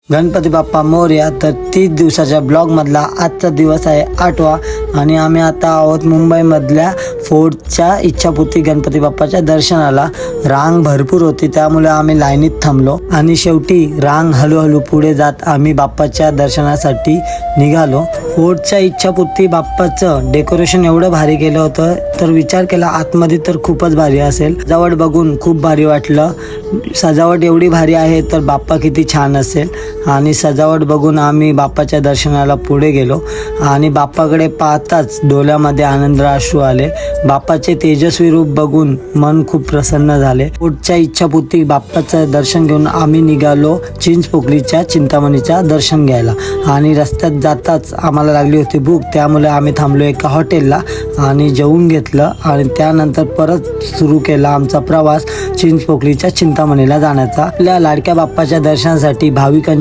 गणपती बाप्पा मोरया. तर 30 दिवसाच्या ब्लॉगमधला आजचा दिवस आहे 8वा आणि आम्ही आता आहोत मुंबईमधल्या फोर्टच्या इच्छापूर्ती गणपती बाप्पाच्या दर्शनाला. रांग भरपूर होती त्यामुळे आम्ही लाईनीत थांबलो आणि शेवटी रांग हळूहळू पुढे जात आम्ही बाप्पाच्या दर्शनासाठी निघालो. फोर्टच्या इच्छापूर्ती बाप्पाचं डेकोरेशन एवढं भारी केलं होतं तर विचार केला आतमध्ये तर खूपच भारी असेल. सजावट बघून खूप भारी वाटलं. सजावट एवढी भारी आहे तर बाप्पा किती छान असेल. आणि सजावट बघून आम्ही बाप्पाच्या दर्शनाला पुढे गेलो आणि बाप्पाकडे पाहताच डोळ्यामध्ये आनंद अश्रू आले. बाप्पाचे तेजस्वी रूप बघून मन खूप प्रसन्न झाले. पुढच्या इच्छापूर्ती बाप्पाचं दर्शन घेऊन आम्ही निघालो चिंचपोकलीच्या चिंतामणीच्या दर्शन घ्यायला. आणि रस्त्यात जाताच आम्हाला लागली होती भूक, त्यामुळे आम्ही थांबलो एका हॉटेलला आणि जेवून घेतलं आणि त्यानंतर परत सुरू केला आमचा प्रवास चिंचपोकलीच्या चिंतामणीला जाण्याचा. आपल्या लाडक्या बाप्पाच्या दर्शनासाठी भाविकांची